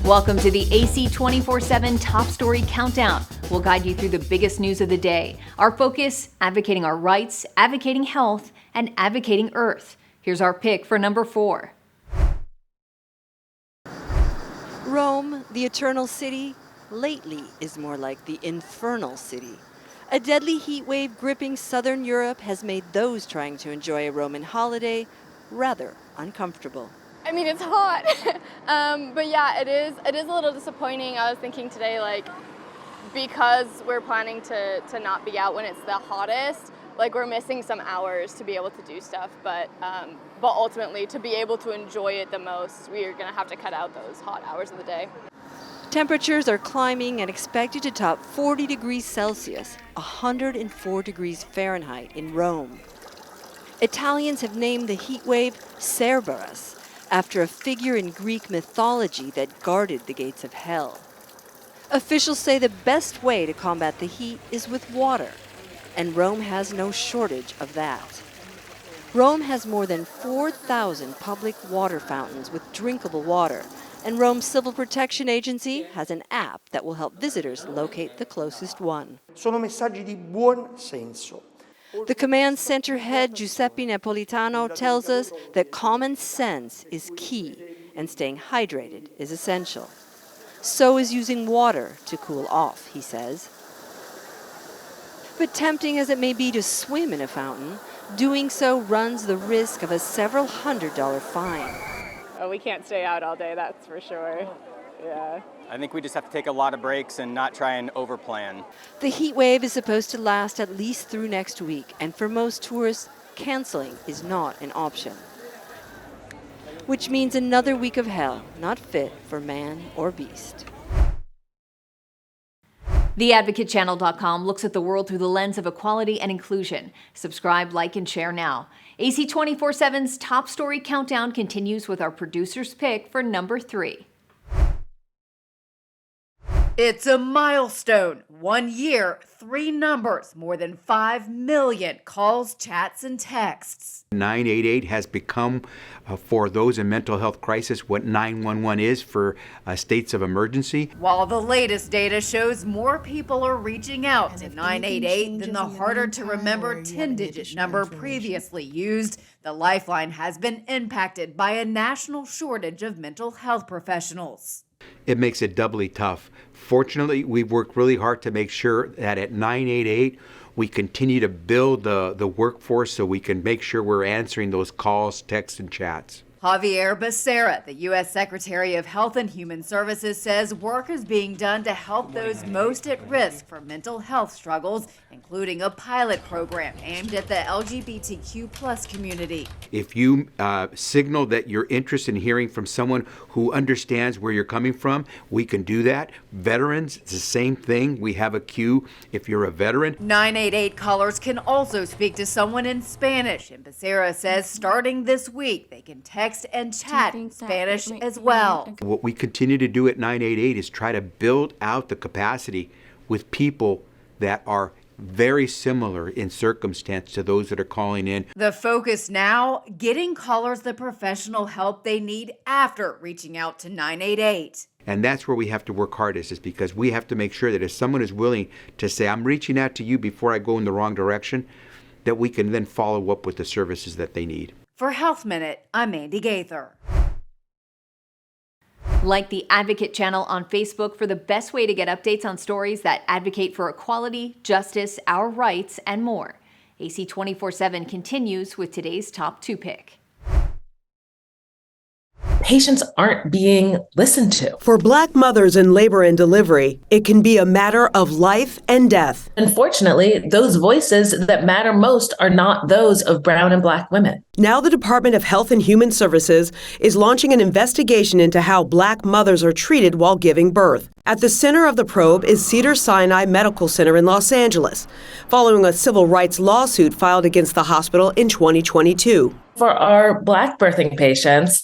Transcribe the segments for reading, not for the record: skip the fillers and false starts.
Welcome to the AC 24/7 Top Story Countdown. We'll guide you through the biggest news of the day. Our focus, advocating our rights, advocating health, and advocating Earth. Here's our pick for number 4. Rome, the eternal city, lately is more like the infernal city. A deadly heat wave gripping southern Europe has made those trying to enjoy a Roman holiday rather uncomfortable. I mean, it's hot, but yeah, it is a little disappointing. I was thinking today, like, because we're planning to not be out when it's the hottest, like, we're missing some hours to be able to do stuff, but ultimately, to be able to enjoy it the most, we are gonna have to cut out those hot hours of the day. Temperatures are climbing and expected to top 40 degrees Celsius, 104 degrees Fahrenheit in Rome. Italians have named the heat wave Cerberus, after a figure in Greek mythology that guarded the gates of hell. Officials say the best way to combat the heat is with water, and Rome has no shortage of that. Rome has more than 4,000 public water fountains with drinkable water, and Rome's Civil Protection Agency has an app that will help visitors locate the closest one. Sono messaggi di buon senso. The command center head, Giuseppe Napolitano, tells us that common sense is key and staying hydrated is essential. So is using water to cool off, he says. But tempting as it may be to swim in a fountain, doing so runs the risk of a several $100 fine. Oh, we can't stay out all day, that's for sure. Yeah. I think we just have to take a lot of breaks and not try and overplan. The heat wave is supposed to last at least through next week, and for most tourists, canceling is not an option. Which means another week of hell, not fit for man or beast. TheAdvocateChannel.com looks at the world through the lens of equality and inclusion. Subscribe, like, and share now. AC 24/7's Top Story Countdown continues with our producer's pick for number 3. It's a milestone. 1 year, 3 numbers, more than 5 million calls, chats, and texts. 988 has become, for those in mental health crisis, what 911 is for states of emergency. While the latest data shows more people are reaching out to 988 than the harder-to-remember 10-digit number previously used, the Lifeline has been impacted by a national shortage of mental health professionals. It makes it doubly tough. Fortunately, we've worked really hard to make sure that at 988, we continue to build the workforce so we can make sure we're answering those calls, texts, and chats. Javier Becerra, the U.S. Secretary of Health and Human Services, says work is being done to help those most at risk for mental health struggles, including a pilot program aimed at the LGBTQ+ community. If you signal that you're interested in hearing from someone who understands where you're coming from, we can do that. Veterans, it's the same thing. We have a queue if you're a veteran. 988 callers can also speak to someone in Spanish, and Becerra says starting this week, they can text and chat in Spanish as well. What we continue to do at 988 is try to build out the capacity with people that are very similar in circumstance to those that are calling in. The focus now, getting callers the professional help they need after reaching out to 988. And that's where we have to work hardest, is because we have to make sure that if someone is willing to say, I'm reaching out to you before I go in the wrong direction, that we can then follow up with the services that they need. For Health Minute, I'm Andy Gaither. Like the Advocate Channel on Facebook for the best way to get updates on stories that advocate for equality, justice, our rights, and more. AC 24/7 continues with today's top 2 pick. Patients aren't being listened to. For Black mothers in labor and delivery, it can be a matter of life and death. Unfortunately, those voices that matter most are not those of Brown and Black women. Now the Department of Health and Human Services is launching an investigation into how Black mothers are treated while giving birth. At the center of the probe is Cedars-Sinai Medical Center in Los Angeles, following a civil rights lawsuit filed against the hospital in 2022. For our Black birthing patients,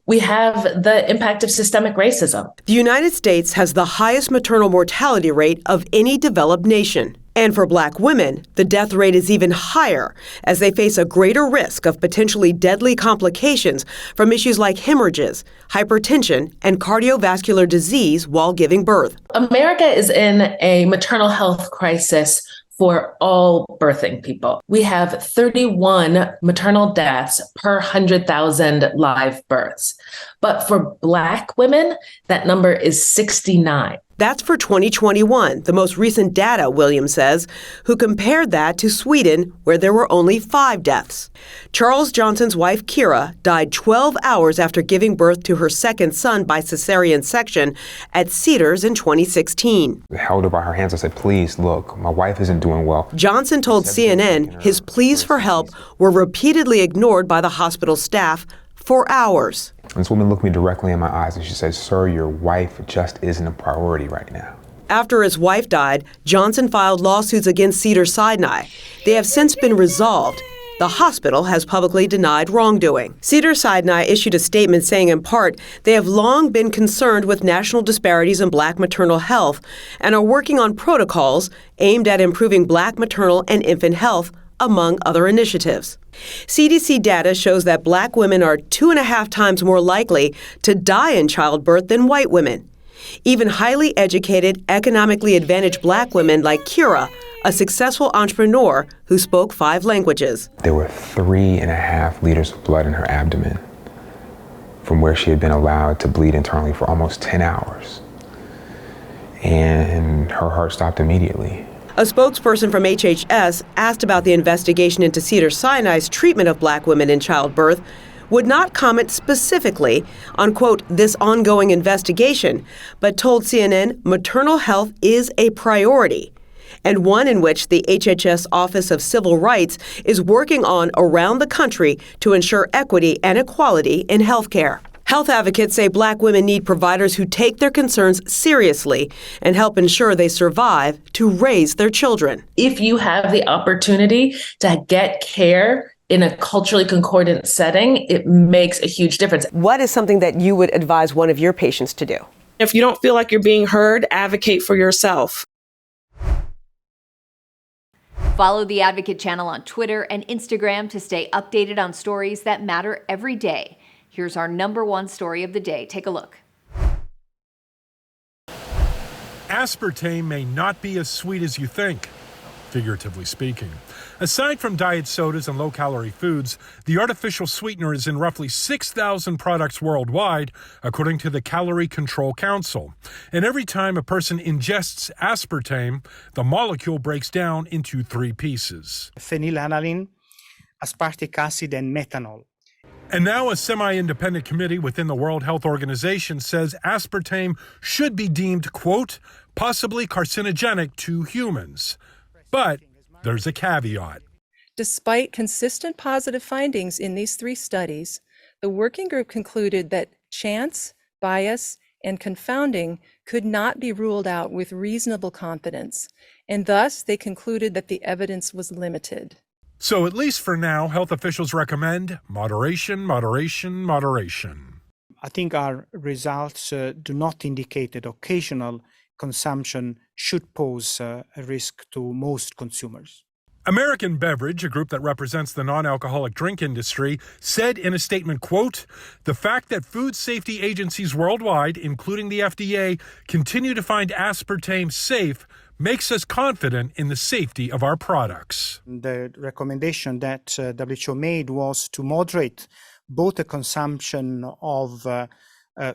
we have the impact of systemic racism. The United States has the highest maternal mortality rate of any developed nation. And for Black women, the death rate is even higher as they face a greater risk of potentially deadly complications from issues like hemorrhages, hypertension, and cardiovascular disease while giving birth. America is in a maternal health crisis for all birthing people. We have 31 maternal deaths per 100,000 live births. But for Black women, that number is 69. That's for 2021, the most recent data, Williams says, who compared that to Sweden, where there were only 5 deaths. Charles Johnson's wife, Kira, died 12 hours after giving birth to her second son by cesarean section at Cedars in 2016. I held her by her hands. I said, please, look, my wife isn't doing well. Johnson told CNN his pleas for help were repeatedly ignored by the hospital staff for hours. This woman looked me directly in my eyes and she said, sir, your wife just isn't a priority right now. After his wife died, Johnson filed lawsuits against Cedars-Sinai. They have since been resolved. The hospital has publicly denied wrongdoing. Cedars-Sinai issued a statement saying, in part, they have long been concerned with national disparities in Black maternal health and are working on protocols aimed at improving Black maternal and infant health, among other initiatives. CDC data shows that Black women are 2.5 times more likely to die in childbirth than white women. Even highly educated, economically advantaged Black women like Kira, a successful entrepreneur who spoke 5 languages. There were 3.5 liters of blood in her abdomen from where she had been allowed to bleed internally for almost 10 hours. And her heart stopped immediately. A spokesperson from HHS, asked about the investigation into Cedars-Sinai's treatment of Black women in childbirth, would not comment specifically on, quote, this ongoing investigation, but told CNN maternal health is a priority, and one in which the HHS Office of Civil Rights is working on around the country to ensure equity and equality in health care. Health advocates say Black women need providers who take their concerns seriously and help ensure they survive to raise their children. If you have the opportunity to get care in a culturally concordant setting, it makes a huge difference. What is something that you would advise one of your patients to do? If you don't feel like you're being heard, advocate for yourself. Follow the Advocate channel on Twitter and Instagram to stay updated on stories that matter every day. Here's our #1 story of the day. Take a look. Aspartame may not be as sweet as you think, figuratively speaking. Aside from diet sodas and low-calorie foods, the artificial sweetener is in roughly 6,000 products worldwide, according to the Calorie Control Council. And every time a person ingests aspartame, the molecule breaks down into 3 pieces: phenylalanine, aspartic acid, and methanol. And now a semi-independent committee within the World Health Organization says aspartame should be deemed, quote, possibly carcinogenic to humans. But there's a caveat. Despite consistent positive findings in these 3 studies, the working group concluded that chance, bias, and confounding could not be ruled out with reasonable confidence, and thus they concluded that the evidence was limited. So at least for now, health officials recommend moderation, moderation, moderation. I think our results do not indicate that occasional consumption should pose a risk to most consumers. American Beverage, a group that represents the non-alcoholic drink industry, said in a statement, quote, the fact that food safety agencies worldwide, including the FDA, continue to find aspartame safe makes us confident in the safety of our products. The recommendation that WHO made was to moderate both the consumption of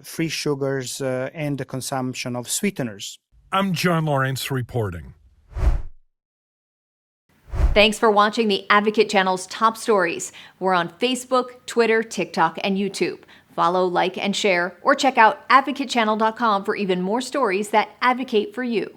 free sugars and the consumption of sweeteners. I'm John Lawrence reporting. Thanks for watching the Advocate channel's top stories. We're on Facebook, Twitter, TikTok, and YouTube. Follow, like, and share, or check out advocatechannel.com for even more stories that advocate for you.